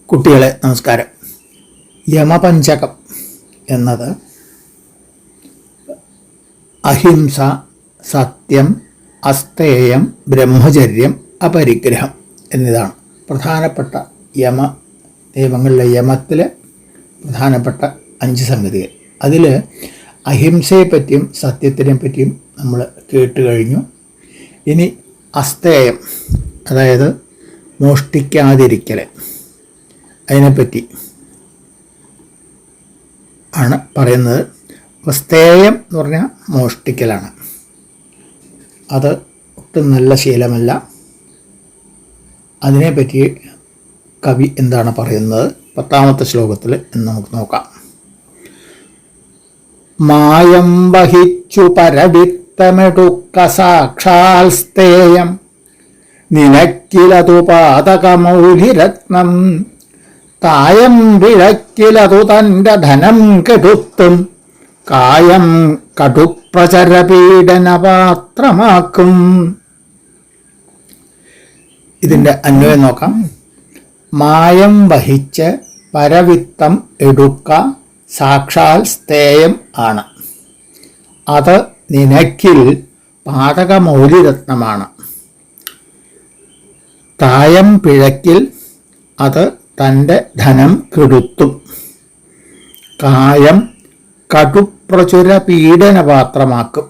കുട്ടികളെ നമസ്കാരം. യമപഞ്ചകം എന്നത് അഹിംസ, സത്യം, അസ്തേയം, ബ്രഹ്മചര്യം, അപരിഗ്രഹം എന്നതാണ് പ്രധാനപ്പെട്ട യമ നിയമങ്ങളിലെ യമത്തിലെ പ്രധാനപ്പെട്ട 5 സംഗതികൾ. അതിൽ അഹിംസയെപ്പറ്റിയും സത്യത്തിനെ പറ്റിയും നമ്മൾ കേട്ട് കഴിഞ്ഞു. ഇനി അസ്തേയം, അതായത് മോഷ്ടിക്കാതിരിക്കൽ, അതിനെപ്പറ്റി ആണ് പറയുന്നത്. സ്തേയം എന്ന് പറഞ്ഞാൽ മോഷ്ടിക്കലാണ്. അത് ഒട്ടും നല്ല ശീലമല്ല. അതിനെപ്പറ്റി കവി എന്താണ് പറയുന്നത് 10ാമത്തെ ശ്ലോകത്തിൽ എന്ന് നമുക്ക് നോക്കാം. മായം വഹിച്ചു പരവിത്തമെടുക്ക സാക്ഷാൽ സ്തേയം, നിനക്കിലതു പാതകമൗലിരത്നം, തായം വിളക്കിലതു തൻ്റെ ധനം കെടുത്തും, കായം കടുപ്രചരപീഡനപാത്രമാക്കും. ഇതിൻ്റെ അന്വയം നോക്കാം. മായം വഹിച്ച് പരവിത്തം എടുക്ക സാക്ഷാൽ സ്തേയം ആണ്. അത് നിനക്കിൽ പാതകമൗലിരത്നമാണ്. തായം പിഴക്കിൽ അത് തൻ്റെ ധനം കെടുത്തും, കായം കടുപ്രചുര പീഡനപാത്രമാക്കും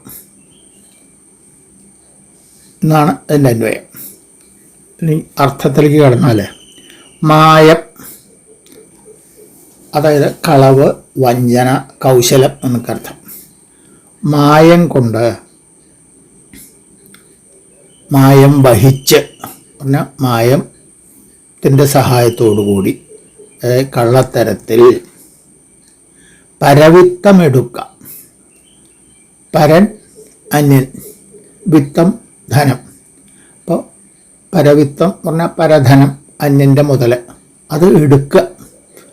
എന്നാണ് അതിൻ്റെ അന്വയം. ഇനി അർത്ഥത്തിലേക്ക് കടന്നാൽ, മായം അതായത് കളവ്, വഞ്ചന, കൗശലം എന്നൊക്കെ അർത്ഥം. മായം കൊണ്ട്, മായം വഹിച്ച് പറഞ്ഞാൽ മായത്തിൻ്റെ സഹായത്തോടു കൂടി, അതായത് കള്ളത്തരത്തിൽ, പരവിത്തമെടുക്ക, പരൻ അന്യൻ, വിത്തം ധനം. അപ്പോൾ പരവിത്തം പറഞ്ഞാൽ പരധനം, അന്യൻ്റെ മുതൽ, അത് എടുക്കുക,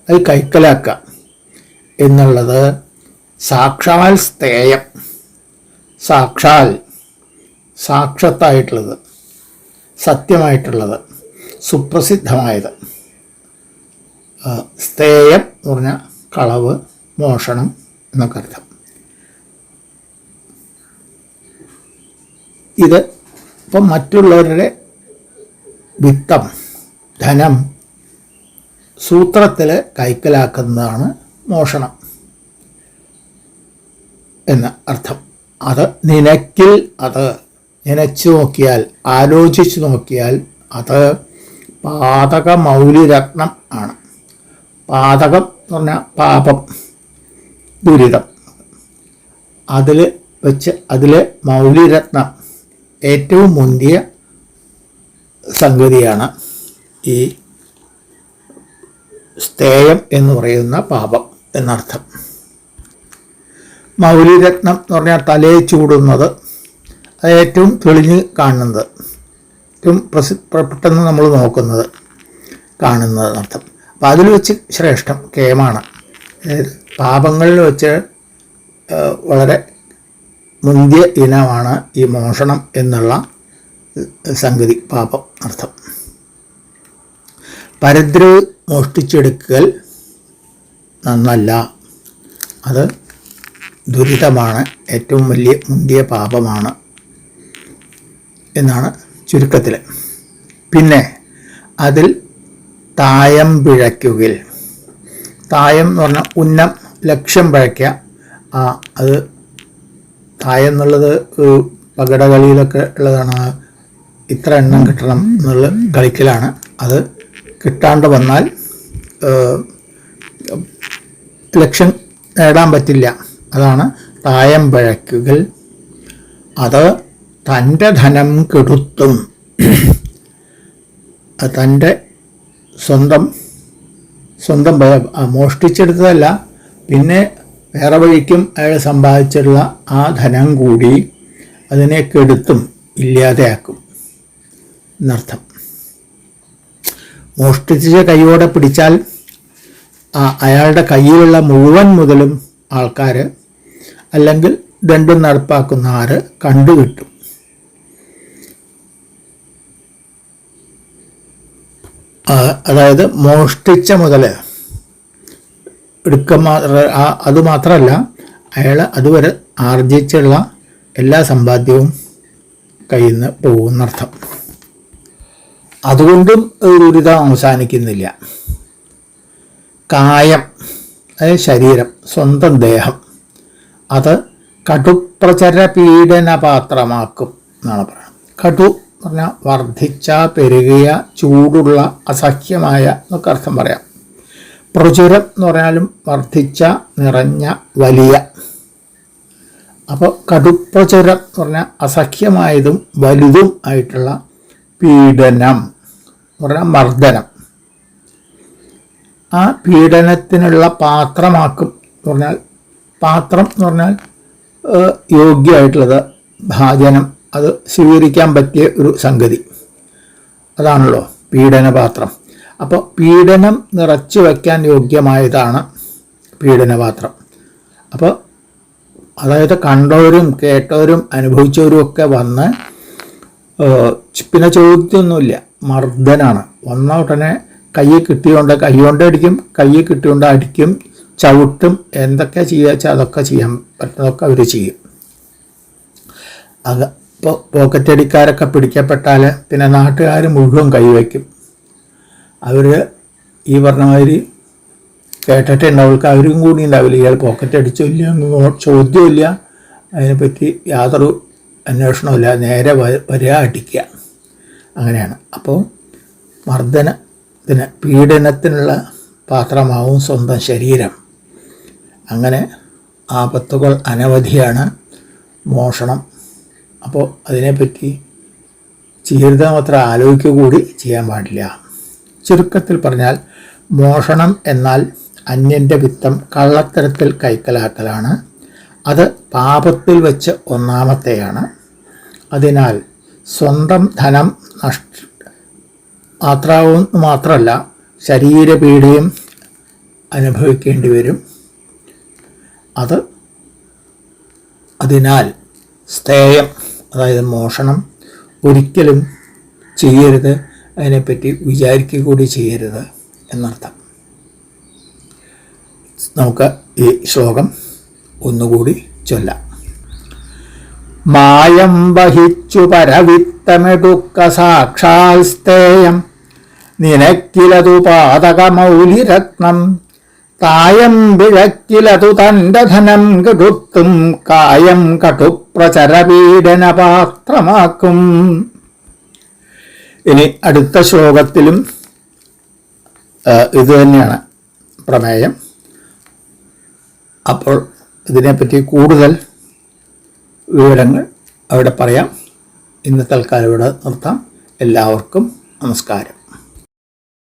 അത് കൈക്കലാക്കുക എന്നുള്ളത്. സാക്ഷാൽ സ്തേയം, സാക്ഷാൽ സാക്ഷാത്തായിട്ടുള്ളത്, സത്യമായിട്ടുള്ളത്, സുപ്രസിദ്ധമായത്. സ്തേയം എന്ന് പറഞ്ഞാൽ കളവ്, മോഷണം എന്നൊക്കെ അർത്ഥം. ഇത് ഇപ്പം മറ്റുള്ളവരുടെ വിത്തം, ധനം സൂത്രത്തിൽ കൈക്കലാക്കുന്നതാണ് മോഷണം എന്ന അർത്ഥം. അത് നിനക്കിൽ, അത് നനച്ചു നോക്കിയാൽ, ആലോചിച്ചു നോക്കിയാൽ അത് പാതകമൗലിരത്നം ആണ്. പാതകം എന്ന് പറഞ്ഞാൽ പാപം, ദുരിതം. അതിൽ വെച്ച് അതിലെ മൗലിരത്നം, ഏറ്റവും മുന്തിയ സംഗതിയാണ് ഈ സ്തേയം എന്ന് പറയുന്ന പാപം എന്നർത്ഥം. മൗലിരത്നം എന്ന് പറഞ്ഞാൽ തലയെ ചൂടുന്നത്, അത് ഏറ്റവും തെളിഞ്ഞ് കാണുന്നത്, ഏറ്റവും പെട്ടെന്ന് നമ്മൾ നോക്കുന്നത്, കാണുന്നത് എന്നർത്ഥം. അപ്പോൾ അതിൽ വെച്ച് ശ്രേഷ്ഠം കേമാണ്. അതായത് പാപങ്ങളിൽ വെച്ച് വളരെ മുന്തിയ ഇനമാണ് ഈ മോഷണം എന്നുള്ള സംഗതി, പാപം അർത്ഥം. പരദ്രവ് മോഷ്ടിച്ചെടുക്കൽ നന്നല്ല, അത് ദുരിതമാണ്, ഏറ്റവും വലിയ മുന്തിയ പാപമാണ് എന്നാണ് ചുരുക്കത്തിൽ. പിന്നെ അതിൽ തായം പിഴയ്ക്കുകിൽ, തായം എന്ന് പറഞ്ഞാൽ ഉന്നം, ലക്ഷ്യം പിഴയ്ക്കുക. അത് തായം എന്നുള്ളത് പകടകളിയിലൊക്കെ ഉള്ളതാണ്. ഇത്ര എണ്ണം കിട്ടണം എന്നുള്ള കളിക്കലാണ്. അത് കിട്ടാണ്ട് വന്നാൽ ലക്ഷ്യം നേടാൻ പറ്റില്ല. അതാണ് തായം പിഴയ്ക്കുകിൽ. അത് തൻ്റെ ധനം കെടുത്തും, തൻ്റെ സ്വന്തം മോഷ്ടിച്ചെടുത്തതല്ല, പിന്നെ വേറെ വഴിക്കും അയാൾ സമ്പാദിച്ചിട്ടുള്ള ആ ധനം കൂടി അതിനെ കെടുത്തും, ഇല്ലാതെയാക്കും എന്നർത്ഥം. മോഷ്ടിച്ച കൈയോടെ പിടിച്ചാൽ അയാളുടെ കയ്യിലുള്ള മുഴുവൻ മുതലും ആൾക്കാർ, അല്ലെങ്കിൽ ദണ്ഡം നടപ്പാക്കുന്ന ആര് കണ്ടുകിട്ടും. അതായത് മോഷ്ടിച്ച മുതൽ അതുമാത്രമല്ല, അയാൾ അതുവരെ ആർജിച്ചുള്ള എല്ലാ സമ്പാദ്യവും കയ്യിൽ നിന്ന് പോകുന്നർത്ഥം. അതുകൊണ്ടും ദുരിതം അവസാനിക്കുന്നില്ല. കായം, അതായത് ശരീരം, സ്വന്തം ദേഹം, അത് കടുപ്രചര പീഡന പാത്രമാക്കും എന്നാണ് പറയുന്നത്. കടു എന്ന് പറഞ്ഞാൽ വർദ്ധിച്ച, പെരുകിയ, ചൂടുള്ള, അസഹ്യമായ എന്നൊക്കെ അർത്ഥം പറയാം. പ്രചുരം എന്ന് പറഞ്ഞാലും വർദ്ധിച്ച, നിറഞ്ഞ, വലിയ. അപ്പോൾ കടുപ്രചുരം എന്ന് പറഞ്ഞാൽ അസഹ്യമായതും വലുതും ആയിട്ടുള്ള പീഡനം എന്ന് പറഞ്ഞാൽ മർദ്ദനം. ആ പീഡനത്തിനുള്ള പാത്രമാക്കും എന്ന് പറഞ്ഞാൽ, പാത്രം എന്ന് പറഞ്ഞാൽ യോഗ്യമായിട്ടുള്ളത്, ഭാജനം, അത് സ്വീകരിക്കാൻ പറ്റിയ ഒരു സംഗതി, അതാണല്ലോ പീഡനപാത്രം. അപ്പോൾ പീഡനം നിറച്ചു വയ്ക്കാൻ യോഗ്യമായതാണ് പീഡനപാത്രം. അപ്പോൾ അതായത് കണ്ടവരും കേട്ടവരും അനുഭവിച്ചവരും ഒക്കെ വന്ന് പിന്നെ ചോദ്യമൊന്നുമില്ല, മർദ്ദനാണ്. വന്ന ഉടനെ കയ്യിൽ കിട്ടിയോണ്ട് കൈകൊണ്ട് അടിക്കും, കയ്യിൽ കിട്ടിയോണ്ട് അടിക്കും, ചവിട്ടും, എന്തൊക്കെ ചെയ്യുക വെച്ചാൽ അതൊക്കെ ചെയ്യാൻ പറ്റുന്നതൊക്കെ അവർ ചെയ്യും. ഇപ്പോൾ പോക്കറ്റടിക്കാരൊക്കെ പിടിക്കപ്പെട്ടാൽ പിന്നെ നാട്ടുകാർ മുഴുവൻ കൈവയ്ക്കും. അവർ ഈ പറഞ്ഞ മാതിരി കേട്ടിട്ടുണ്ടാവുക, അവരും കൂടി ഉണ്ടാവില്ല, ഇയാൾ പോക്കറ്റ് അടിച്ചില്ല എന്ന് ചോദ്യമില്ല, അതിനെപ്പറ്റി യാതൊരു അന്വേഷണമില്ല, നേരെ വരിക, അടിക്കുക, അങ്ങനെയാണ്. അപ്പോൾ മർദ്ദനത്തിന്, പീഡനത്തിനുള്ള പാത്രമാവും സ്വന്തം ശരീരം. അങ്ങനെ ആപത്തുകൾ അനവധിയാണ് മോഷണം. അപ്പോൾ അതിനെപ്പറ്റി ചെയ്യരുതെന്ന് അത്ര ആലോചിക്കുക കൂടി ചെയ്യാൻ പാടില്ല. ചുരുക്കത്തിൽ പറഞ്ഞാൽ മോഷണം എന്നാൽ അന്യൻ്റെ വിത്തം കള്ളത്തരത്തിൽ കൈക്കലാക്കലാണ്. അത് പാപത്തിൽ വെച്ച് ഒന്നാമത്തെയാണ്. അതിനാൽ സ്വന്തം ധനം മാത്രമല്ല ശരീരപീഡയും അനുഭവിക്കേണ്ടി വരും. അതിനാൽ സ്ഥേയം, അതായത് മോഷണം ഒരിക്കലും ചെയ്യരുത്, അതിനെപ്പറ്റി വിചാരിക്കുക കൂടി ചെയ്യരുത് എന്നർത്ഥം. നമുക്ക് ഈ ശ്ലോകം ഒന്നുകൂടി ചൊല്ലാം. മായം വഹിച്ചു പരവിത്തമെടുക്ക സാക്ഷാൽ സ്ഥേയം, നിനക്കിലതു പാതകമൗലിരത്നം, കായം വിഴക്കിലതു തൻ്റെ ധനം കെടുത്തും, കായം കടുപ്രചരപീഡന പാത്രമാക്കും. ഇനി അടുത്ത ശ്ലോകത്തിലും ഇത് തന്നെയാണ് പ്രമേയം. അപ്പോൾ ഇതിനെപ്പറ്റി കൂടുതൽ വിവരങ്ങൾ അവിടെ പറയാം. ഇന്ന് തൽക്കാലം ഇവിടെ നിർത്താം. എല്ലാവർക്കും നമസ്കാരം.